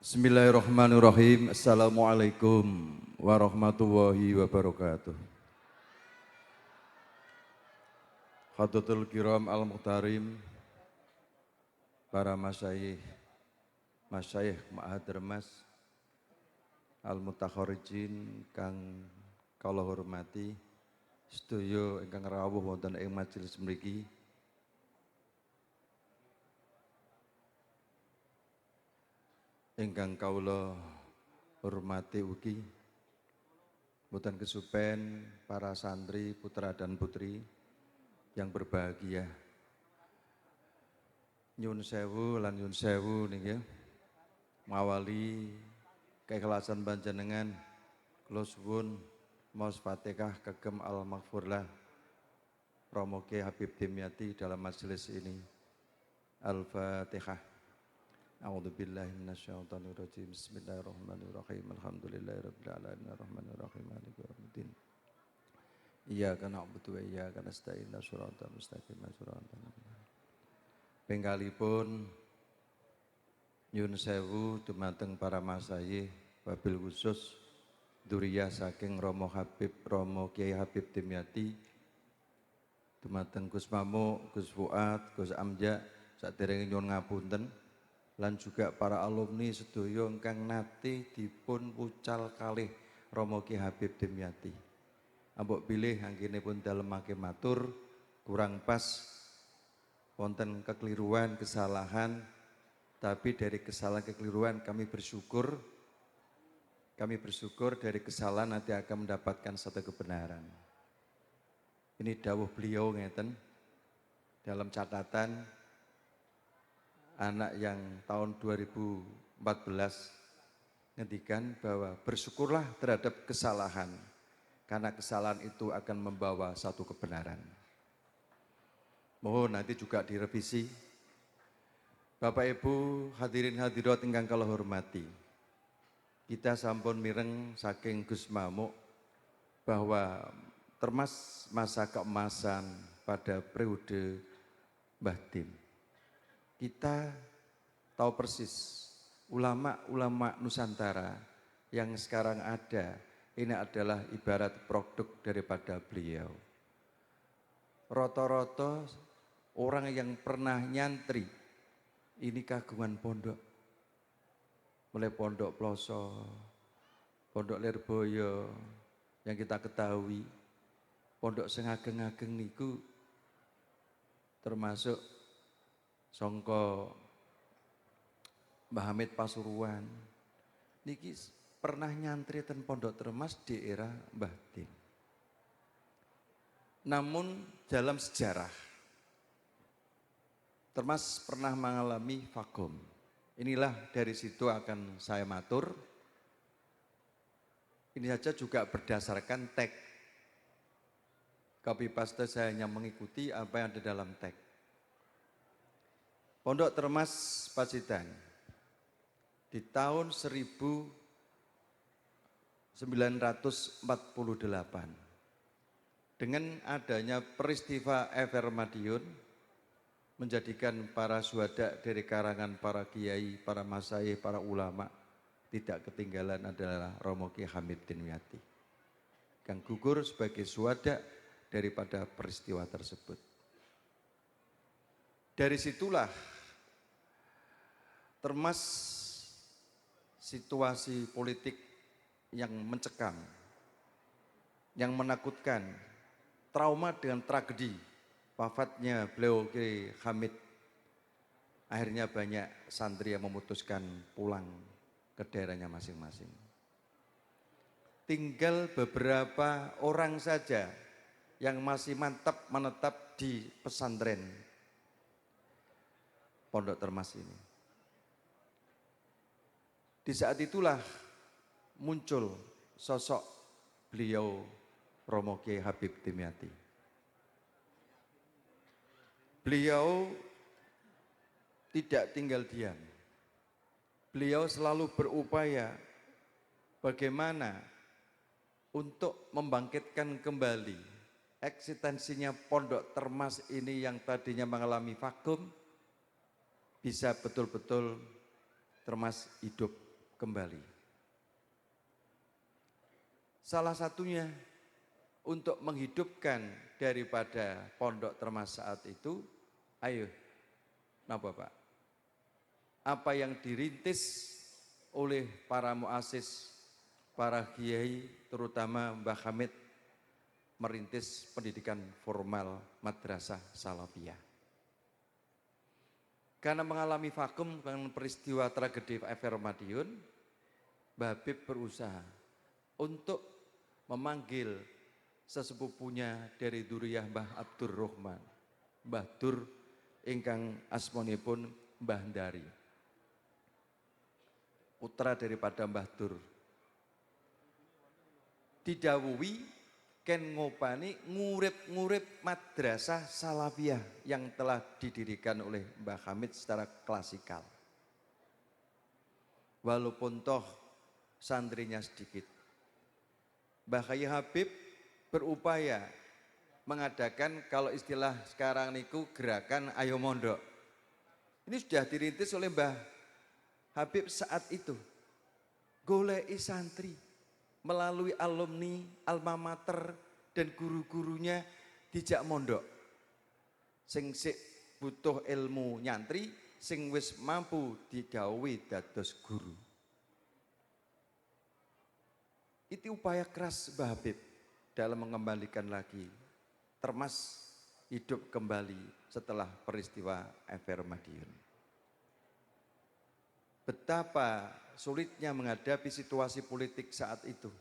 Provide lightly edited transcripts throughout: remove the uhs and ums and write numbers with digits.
Bismillahirrahmanirrahim. Assalamualaikum warahmatullahi wabarakatuh. Hadratul kiram al-muhtarim, para masyayikh, Ma'had Dermas, al-mutakharijin kang kula hormati, sedaya ingkang rawuh wonten ing majelis mriki. Ingkang kawula hormati ugi boten kesupen para santri, putra dan putri yang berbahagia. Nyun sewu lan nyun sewu niki mawali keikhlasan panjenengan kula suwun maos Fatihah kagem al-maghfurlah Romo Kiai Habib Dimyati dalam majelis ini. Al-Fatihah. A'udzubillahi minasyaitonirrajim. Bismillahirrahmanirrahim. Alhamdulillahirabbil alamin arrahmanirrahim maliki yaumiddin. Iyyaka na'budu wa iyyaka nasta'in shiratal mustaqim shiratal ladzina Penggalipun nyun sewu dumateng para masyayikh wabil khusus duriyah saking Romo Kiai Habib Dimyati, dumateng Gus Mamuk, Gus Fuad, Gus Amja, saderenge nyuwun ngapunten, lan juga para alumni sedaya ingkang nate dipun pucal kalih Romo Kiai Habib Dimyati. Ambok bilih anggenipun dalemake matur kurang pas, wonten kekeliruan, kesalahan, tapi dari kesalahan kekeliruan kami bersyukur dari kesalahan nanti akan mendapatkan satu kebenaran. Ini dawuh beliau ngeten dalam catatan anak yang tahun 2014 ngendikan bahwa bersyukurlah terhadap kesalahan karena kesalahan itu akan membawa satu kebenaran. Mohon nanti juga direvisi. Bapak Ibu hadirin hadirat ingkang kula hormati, kita sampun mireng saking Gus Mamuk bahwa termas masa keemasan pada periode Mbah Dim. Kita tahu persis ulama-ulama Nusantara yang sekarang ada, ini adalah ibarat produk daripada beliau. Roto-roto orang yang pernah nyantri, ini kagungan pondok. Mulai pondok Ploso, pondok Lirboyo, yang kita ketahui, pondok sing ageng-ageng niku termasuk songko Mbah Hamid Pasuruan, niki pernah nyantri ten Pondok Termas di era Mbah Dim. Namun dalam sejarah, Termas pernah mengalami vakum. Inilah dari situ akan saya matur. Ini saja juga berdasarkan teks. Copy paste saya hanya mengikuti apa yang ada dalam teks. Pondok Termas Pacitan di tahun 1948 dengan adanya peristiwa Ever Madiun menjadikan para syuhada dari karangan para kiai, para masyayikh, para ulama tidak ketinggalan adalah Romo Kiai Habib Dimyati yang gugur sebagai syuhada daripada peristiwa tersebut. Dari situlah Termas situasi politik yang mencekam, yang menakutkan, trauma dengan tragedi wafatnya beliau Kiai Hamid. Akhirnya banyak santri yang memutuskan pulang ke daerahnya masing-masing. Tinggal beberapa orang saja yang masih mantap menetap di pesantren Pondok Termas ini. Di saat itulah muncul sosok beliau Romo Kiai Habib Dimyati. Beliau tidak tinggal diam. Beliau selalu berupaya bagaimana untuk membangkitkan kembali eksistensinya Pondok Termas ini yang tadinya mengalami vakum bisa betul-betul Termas hidup kembali. Salah satunya untuk menghidupkan daripada Pondok Termas saat itu, ayo, napa Pak? Apa yang dirintis oleh para muassis, para kiai, terutama Mbah Hamid, merintis pendidikan formal Madrasah Salafiyah. Karena mengalami vakum dengan peristiwa tragedi FR Madiun, Mbah Habib berusaha untuk memanggil sesepupunya dari Duriyah Mbah Abdurrahman, Mbah Dur ingkang asmanipun Mbah Ndari, putra daripada Mbah Dur. Didhawuhi ken ngopani ngurip-ngurip Madrasah Salafiyah yang telah didirikan oleh Mbah Hamid secara klasikal. Walaupun toh santrinya sedikit, Mbah Kyai Habib berupaya mengadakan kalau istilah sekarang niku gerakan ayo mondok. Ini sudah dirintis oleh Mbah Habib saat itu. Goleki santri melalui alumni, alma mater dan guru-gurunya dijak mondok. Sing sik butuh ilmu nyantri, sing wis mampu digawe dados guru. Itu upaya keras Mbah Habib dalam mengembalikan lagi Termas hidup kembali setelah peristiwa FR Madiun. Betapa sulitnya menghadapi situasi politik saat itu.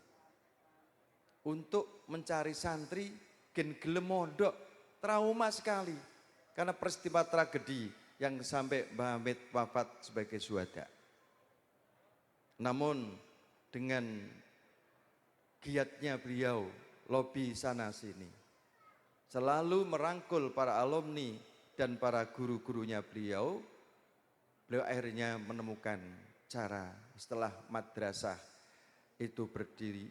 Untuk mencari santri, gen gelem mondok, trauma sekali. Karena peristiwa tragedi yang sampai Mbah Hamid wafat sebagai syuhada. Namun dengan giatnya beliau, lobi sana sini, selalu merangkul para alumni dan para guru-gurunya beliau akhirnya menemukan cara setelah madrasah itu berdiri,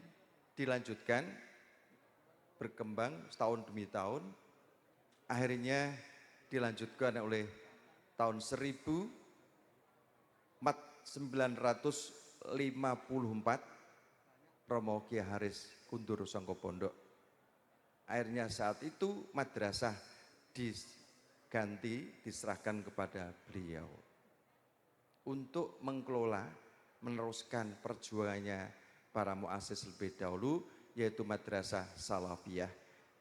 dilanjutkan, berkembang setahun demi tahun, akhirnya dilanjutkan oleh tahun 1954, Romo Kiai Haris Kundur Sangko Pondok. Akhirnya saat itu madrasah diganti, diserahkan kepada beliau untuk mengelola, meneruskan perjuangannya para muassis lebih dahulu, yaitu Madrasah Salafiyah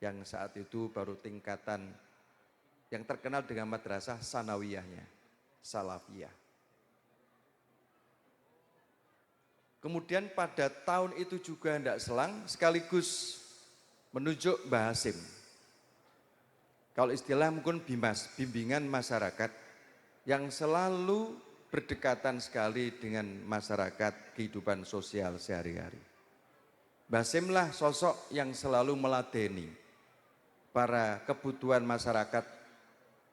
yang saat itu baru tingkatan yang terkenal dengan Madrasah Sanawiyahnya, Salafiyah. Kemudian pada tahun itu juga tidak selang sekaligus menunjuk Mbah Hasim. Kalau istilah mungkin BIMAS, bimbingan masyarakat yang selalu berdekatan sekali dengan masyarakat kehidupan sosial sehari-hari. Mbah Hasim lah sosok yang selalu meladeni para kebutuhan masyarakat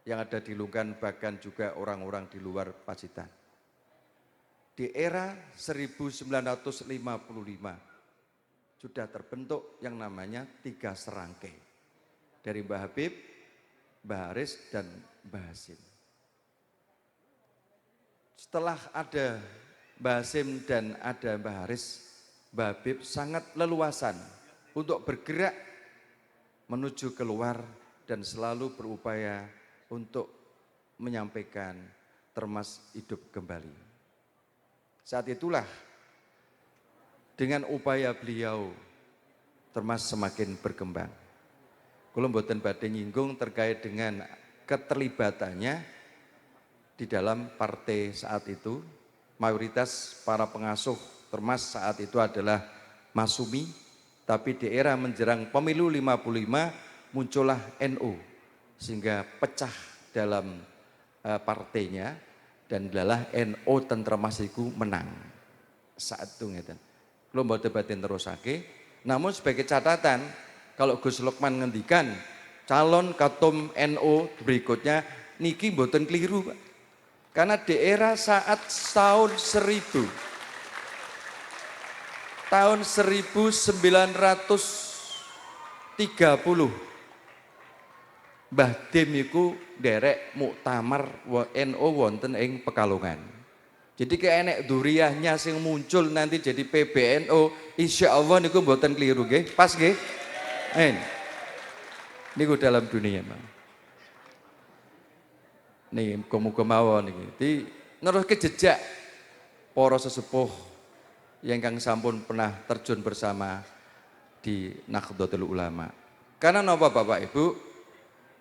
yang ada di Lungan, bahkan juga orang-orang di luar Pacitan. Di era 1955 sudah terbentuk yang namanya 3 serangkai dari Mbah Habib, Mbah Haris dan Mbah Hasim. Setelah ada Mbah Hasim dan ada Mbah Haris, Mbah Habib sangat leluasan untuk bergerak menuju keluar dan selalu berupaya untuk menyampaikan Termas hidup kembali. Saat itulah dengan upaya beliau Termas semakin berkembang. Kula mboten badhe nyinggung terkait dengan keterlibatannya di dalam partai saat itu. Mayoritas para pengasuh Termas saat itu adalah Masumi, tapi di era menjelang pemilu 55 muncullah NU sehingga pecah dalam partainya dan adalah NU Tentrmas iku menang saat itu ngeten. Kula mboten badhe terusake, namun sebagai catatan kalau Gus Lukman ngendikan calon ketum NU berikutnya niki mboten keliru, Pak. Karena di era saat tahun 1930 Mbah Dim iku nderek muktamar NU wonten ing Pekalongan. Jadi kayak enek duriyahnya sing muncul nanti jadi PBNU, insya Allah niku mboten keliru nggih. Pas nggih? Niku dalam dunia Bang. Nih muga-muga mawon niki. Di neruske jejak para sesepuh yang kang sampun pernah terjun bersama di Nahdlatul Ulama. Karena napa Bapak Ibu?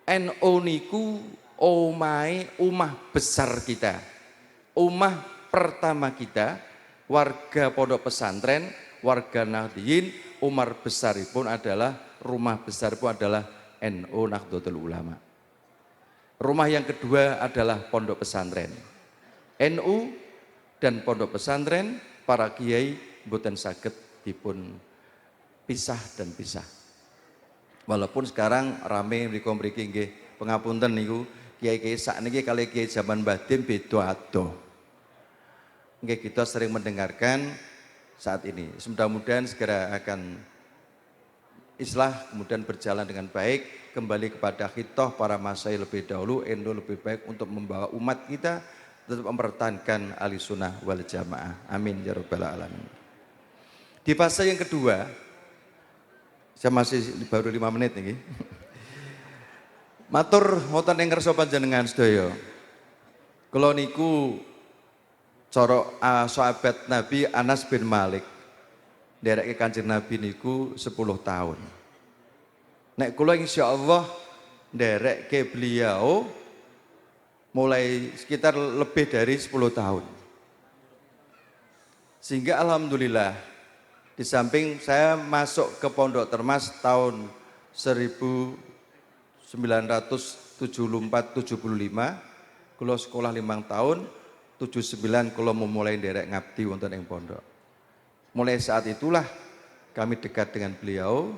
NU niku omah besar kita. Omah pertama kita, warga pondok pesantren, warga Nahdliyin, umar besaripun adalah rumah besaripun adalah NU Nahdlatul Ulama. Rumah yang kedua adalah pondok pesantren. NU dan pondok pesantren para kiai mboten saged dipun pisah dan pisah. Walaupun sekarang rame mriki nggih pengapunten niku kiai-kiai sakniki kali kiai zaman Mbah Dim beda adoh. Nggih kita sering mendengarkan saat ini. Mudah-mudahan segera akan islah kemudian berjalan dengan baik, kembali kepada khitoh para masyayikh lebih dahulu, NU lebih baik untuk membawa umat kita tetap mempertahankan ahli sunnah wal jamaah. Amin ya rabbal alamin. Di fase yang kedua, saya masih baru 5 menit nih. Matur wonten ing kersa panjenengan sedaya. Kula niku cara sahabat Nabi Anas bin Malik ndereke Kanjeng Nabi niku 10 tahun. Nek kula insyaallah ndereke beliau mulai sekitar lebih dari 10 tahun. Sehingga alhamdulillah di samping saya masuk ke Pondok Termas tahun 1974-75, kula sekolah 5 tahun, 79 kula memulai nderek ngabdi wonten ing pondok. Mulai saat itulah kami dekat dengan beliau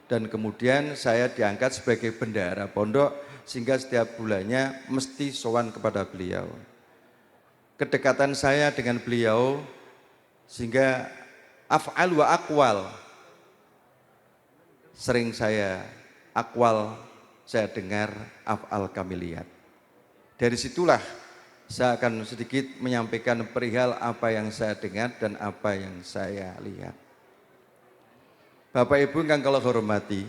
dan kemudian saya diangkat sebagai bendahara pondok sehingga setiap bulannya mesti sowan kepada beliau. Kedekatan saya dengan beliau sehingga af'al wa akwal sering saya dengar, af'al kami lihat. Dari situlah saya akan sedikit menyampaikan perihal apa yang saya dengar dan apa yang saya lihat. Bapak Ibu yang kalau hormati,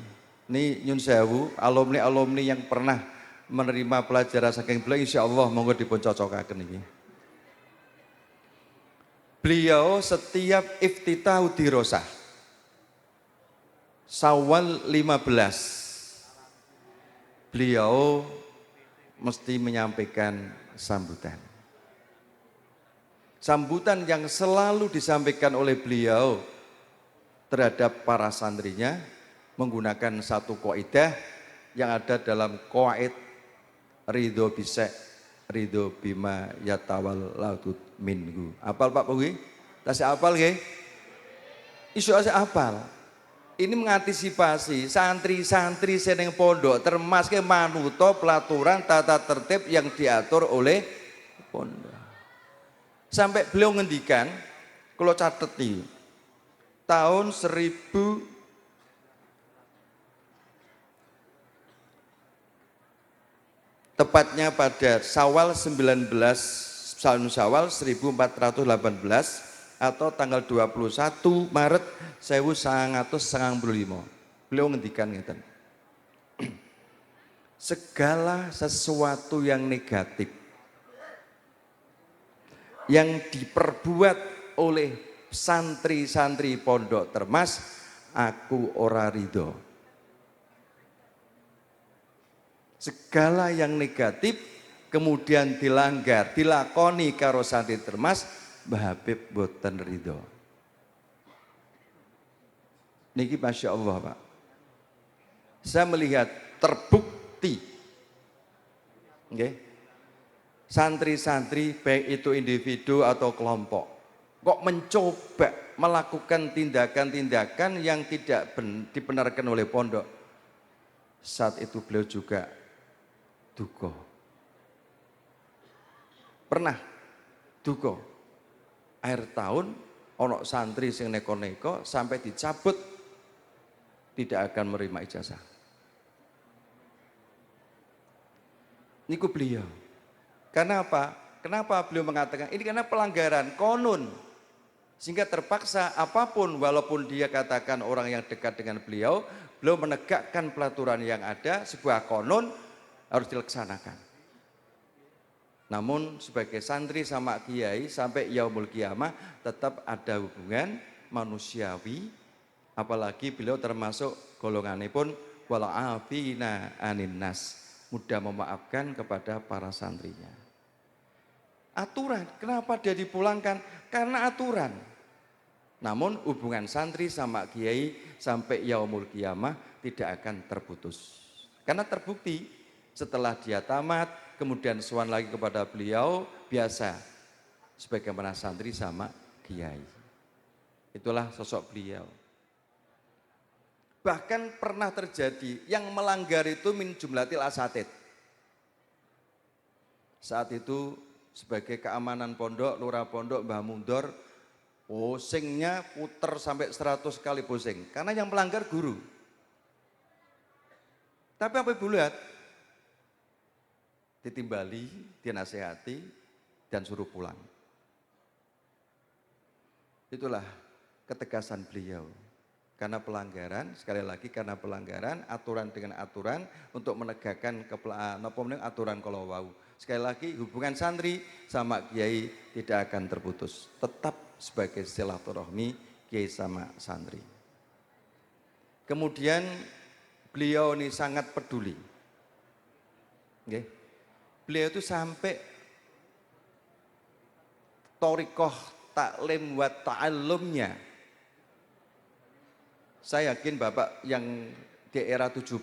ini nyun sewu alumni yang pernah menerima pelajaran saking beliau, insya Allah monggo dipun cocokaken ini. Beliau setiap iftitahu dirosah Syawal 15 beliau mesti menyampaikan sambutan. Sambutan yang selalu disampaikan oleh beliau terhadap para santrinya menggunakan satu kaidah yang ada dalam qaid ridho bisek ridho bima yatawal lautut minhu. Apal Pak Pugi? Tasih apal nggih? Isu asih apal. Ini mengantisipasi santri-santri seneng pondok termasuk manuto pelaturan tata tertib yang diatur oleh pondok. Sampai beliau ngendikan, kalau catet nih, tahun 1000 tepatnya pada Syawal 19 Syawal 1418 atau tanggal 21 Maret 1995. Beliau ngendikan ngeten. Segala sesuatu yang negatif yang diperbuat oleh santri-santri Pondok Termas, aku ora ridho. Segala yang negatif kemudian dilanggar, dilakoni karo santri Termas, Mbah Habib boten ridho. Niki Masya Allah Pak. Saya melihat terbukti, okay, santri-santri baik itu individu atau kelompok, kok mencoba melakukan tindakan-tindakan yang tidak dibenarkan oleh pondok. Saat itu beliau juga duka. Pernah duka. Akhir tahun ono santri sing neko-neko sampai dicabut tidak akan menerima ijazah. Niku beliau. Karena apa? Kenapa beliau mengatakan ini? Karena pelanggaran konon. Sehingga terpaksa apapun, walaupun dia katakan orang yang dekat dengan beliau, beliau menegakkan pelaturan yang ada, sebuah konon harus dilaksanakan. Namun sebagai santri sama kiai sampai yaumul kiamah tetap ada hubungan manusiawi, apalagi beliau termasuk golonganipun wal afina anin nas, mudah memaafkan kepada para santrinya. Aturan, kenapa dia dipulangkan? Karena aturan. Namun hubungan santri sama kiai sampai yaumul kiamah tidak akan terputus. Karena terbukti setelah dia tamat, kemudian sowan lagi kepada beliau, biasa sebagaimana santri sama kiai. Itulah sosok beliau. Bahkan pernah terjadi yang melanggar itu min jumlatil asatid. Saat itu sebagai keamanan pondok, lurah pondok Mbah Mundor, pusingnya puter sampai 100 kali pusing. Karena yang melanggar guru. Tapi apa ibu lihat? Ditimbali, dinasehati, dan suruh pulang. Itulah ketegasan beliau. Karena pelanggaran, sekali lagi karena pelanggaran, aturan dengan aturan untuk menegakkan aturan kalau wau. Sekali lagi hubungan santri sama kiai tidak akan terputus. Tetap sebagai silaturahmi kiai sama santri. Kemudian beliau ini sangat peduli. Okay. Beliau itu sampai thoriqah taklim wa ta'allumnya. Saya yakin Bapak yang di era 70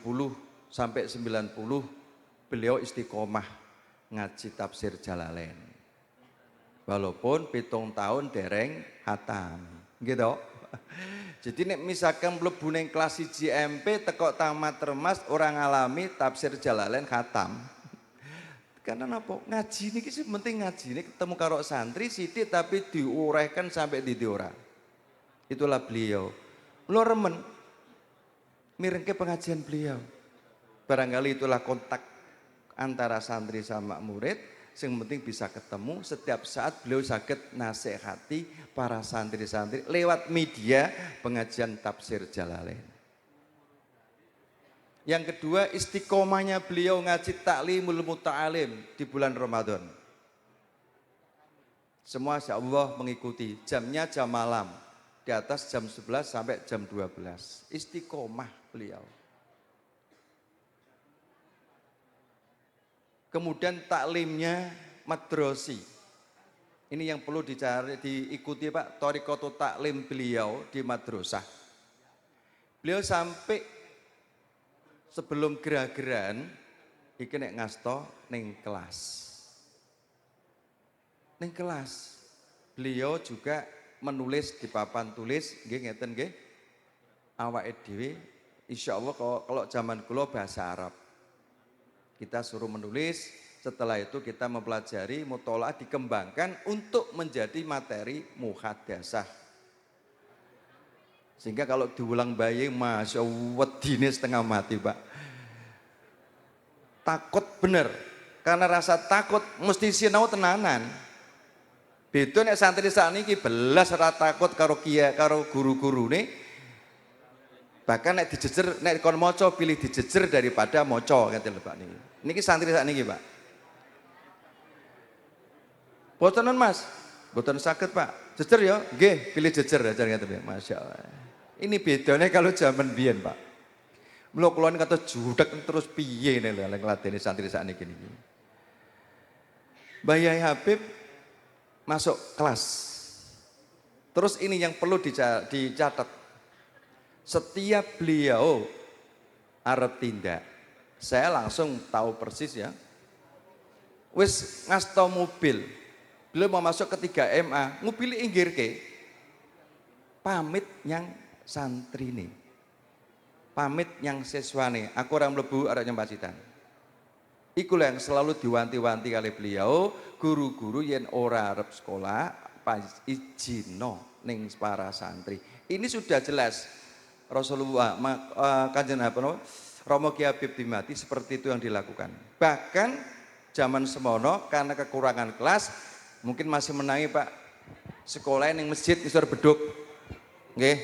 sampai 90 beliau istiqomah ngaji tafsir Jalalain. Walaupun 7 tahun dereng hatam. Gitu. Jadi nek misalkan mlebu ning kelas 1 MP teko tamat remas orang alami tafsir Jalalain hatam. Karena apa? Ngaji ini sih penting, ngaji ini ketemu karo santri sithik tapi diuraikan sampai di ora. Itulah beliau. Lo remen mirengke pengajian beliau. Barangkali itulah kontak antara santri sama murid, yang penting bisa ketemu setiap saat beliau saged nasihati para santri-santri lewat media pengajian tafsir Jalalain. Yang kedua, istiqomahnya beliau ngaji taklimul muta'alim di bulan Ramadan. Semua insya Allah mengikuti, jamnya jam malam, di atas jam 11 sampai jam 12. Istiqomah beliau. Kemudian taklimnya madrasi. Ini yang perlu diikuti Pak, thariqatul taklim beliau di madrasah. Beliau sampai sebelum gerah-gerahan iki nek ngasto ning kelas. Ning kelas beliau juga menulis di papan tulis nggih ngeten nggih. Awake dhewe insyaallah kalau zaman kula bahasa Arab. Kita suruh menulis, setelah itu kita mempelajari mutolaah dikembangkan untuk menjadi materi muhadasah. Sehingga kalau diulang bayi, masya Allah, wedine setengah mati Pak. Takut bener, karena rasa takut mesti sinau tenanan. Beda nek santri sakniki belas ora takut karo kiai, karo guru-guru nih. Bahkan nek dijejer, nek kon maca pilih dijejer daripada maca ngeten lho Pak niki. Niki santri sakniki Pak. Boten Mas, boten saged Pak. Jejer ya, nggih, pilih jejer aja ngeten ya, masyaallah. Ini bedanya kalau zaman biyen Pak. Mula kula kata judak terus piye nih lho ngladeni santri sakniki niki. Mbah Yai Habib masuk kelas. Terus ini yang perlu dicatat. Setiap beliau arep tindak, saya langsung tahu persis ya. Wis ngasto mobil. Beliau mau masuk ke 3 MA, mobil inggirke. Pamit yang santri nih, pamit yang siswane, aku orang mlebu arek nyempasitan. Ikulah yang selalu diwanti-wanti kali beliau, guru-guru yen ora arep sekolah, pas izino ning para santri. Ini sudah jelas Rasulullah Kanjeng Romo Kiai Habib Dimati seperti itu yang dilakukan. Bahkan Zaman semono karena kekurangan kelas mungkin masih menangi Pak. Sekolah ning masjid ngisor beduk. Nggih.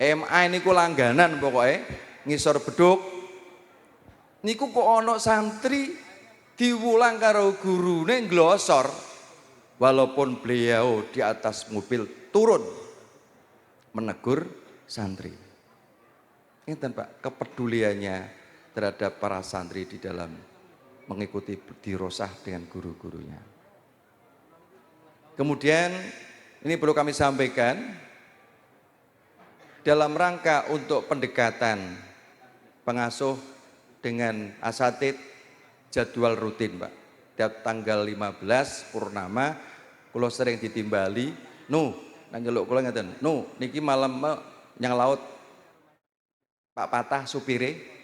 MA niku langganan pokoknya ngisor beduk. Niku kok ana santri diwulang karo gurune nglosor. Walaupun beliau di atas mobil turun menegur santri. Ngeten Pak, kepeduliannya terhadap para santri di dalam mengikuti dirosah dengan guru-gurunya. Kemudian ini perlu kami sampaikan dalam rangka untuk pendekatan pengasuh dengan asatid jadwal rutin Pak. Tiap tanggal 15 purnama kula sering ditimbali, nang njeluk kula ngeten, niki malam nyang laut Pak Patah supire.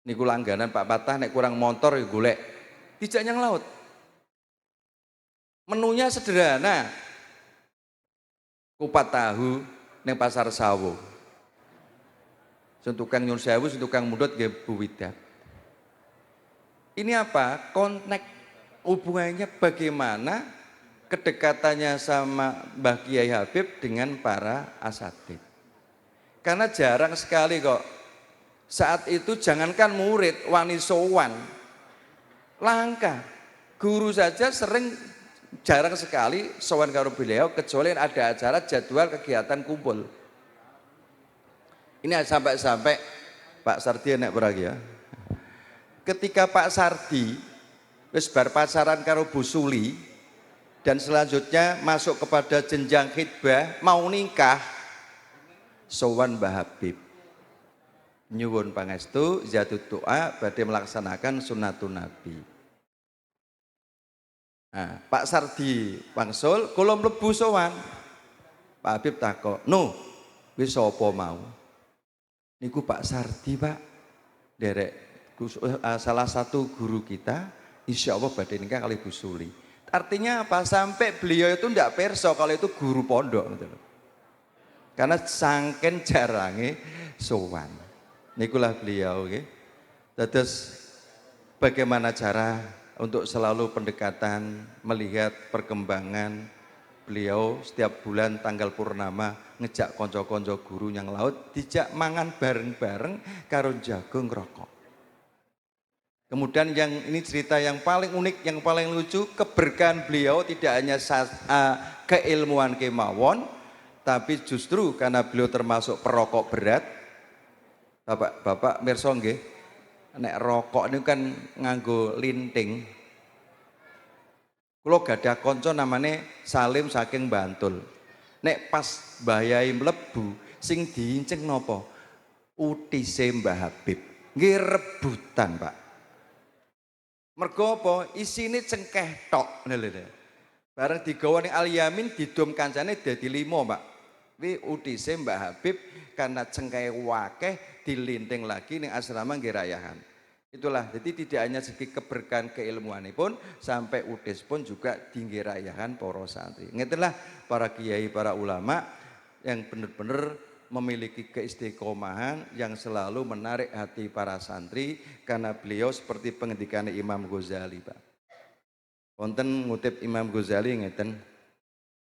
Niku langganan Pak Patah nek kurang motor ya golek. Dijak nyang laut. Menunya sederhana. Kupat tahu neng pasar sawo. Suntukang nyun sewu, suntukang mundut nggih Bu Widah. Ini apa? Konteks hubungannya bagaimana kedekatannya sama Mbah Kiai Habib dengan para asatid. Karena jarang sekali kok saat itu jangankan murid, wani sowan, langka. Guru saja sering jarang sekali sowan karo beliau kecuali ada acara jadwal kegiatan kumpul. Ini sampai-sampai Pak Sardi enek beragi ya. Ketika Pak Sardi wis bar pacaran karo Bu Suli dan selanjutnya masuk kepada jenjang khidbah mau nikah sowan Mbah Habib nyuwun pangestu zatut doa badhe melaksanakan sunnatun Nabi. Nah, Pak Sardi wangsul kula mlebu sowan. Pak Habib takok, wis sapa mau?" Niku Pak Sardi Pak, derek salah satu guru kita, insya Allah badhe nikah kali Bu Suli. Artinya apa? Sampai beliau itu tidak perso kalau itu guru pondok gitu loh. Karena sangken jarange sowan. Nikulah beliau nggih. Terus bagaimana cara untuk selalu pendekatan melihat perkembangan beliau setiap bulan tanggal purnama ngejak konco-konco guru yang laut dijak mangan bareng-bareng karo jagung rokok. Kemudian yang ini cerita yang paling unik, yang paling lucu, keberkahan beliau tidak hanya keilmuan kemawon, tapi justru karena beliau termasuk perokok berat. Bapak mirsa nggih, nek rokok ini kan nganggo linting. Kulo gadah konco namanya Salim saking Bantul. Nek pas bayai mlebu sing diinceng nopo? Utise Mbah Habib. Nggih rebutan, Pak. Mergo apa? Isine cengkeh tok. Bareng digawa ning Al Yamin didom kancane dadi 5, Pak. Wi utise Mbah Habib karena cengkeh wakeh dilinting lagi ning asrama nggih rayahan. Itulah, jadi tidak hanya segi keberkahan keilmuanipun, sampai utis pun juga tinggi rayahan para santri. Ngitulah para kiai, para ulama yang benar-benar memiliki keistiqomahan yang selalu menarik hati para santri karena beliau seperti pengendikan Imam Ghazali, Pak. Wonten ngutip Imam Ghazali ngeten,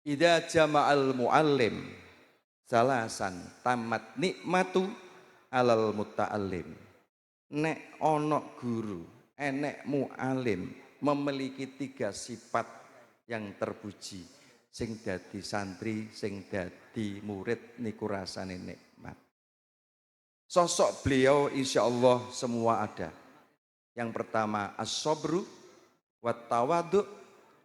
"Idza jama'al muallim salasan tamat nikmatu alal muta'allim." Nek onok guru, enek mu'alim memiliki 3 sifat yang terpuji. Sing dadi santri, sing dadi murid niku rasane nikmat. Sosok beliau insya Allah semua ada. Yang pertama as-sabru wa tawadhu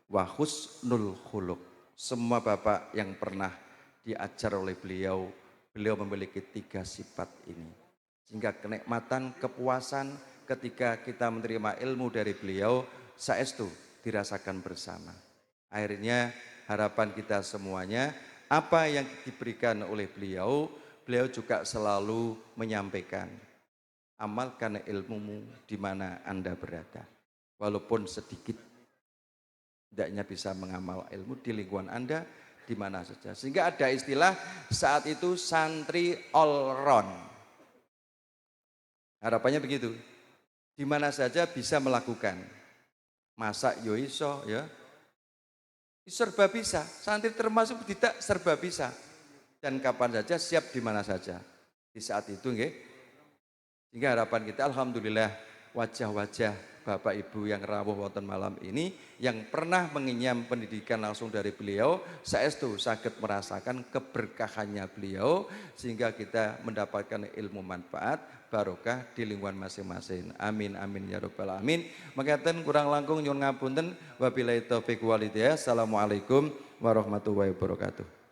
wa husnul khuluq. Semua bapak yang pernah diajar oleh beliau, beliau memiliki 3 sifat ini. Sehingga kenikmatan, kepuasan ketika kita menerima ilmu dari beliau saestu dirasakan bersama. Akhirnya harapan kita semuanya apa yang diberikan oleh beliau, beliau juga selalu menyampaikan. Amalkan ilmumu di mana Anda berada. Walaupun sedikit, hendaknya bisa mengamal ilmu di lingkungan Anda di mana saja. Sehingga ada istilah saat itu santri all round. Harapannya begitu. di mana saja bisa melakukan. Masak yo iso ya. Serba bisa, santri termasuk tidak serba bisa. Dan kapan saja siap di mana saja. Di saat itu nggih. Sehingga harapan kita alhamdulillah wajah-wajah Bapak Ibu yang rawuh wonten malam ini yang pernah mengenyam pendidikan langsung dari beliau, saestu saged merasakan keberkahannya beliau sehingga kita mendapatkan ilmu manfaat barokah di lingkungan masing-masing. Amin amin ya rabbal alamin. Mekaten kurang langkung nyuwun ngapunten wabillahi taufik wal hidayah. Assalamualaikum warahmatullahi wabarakatuh.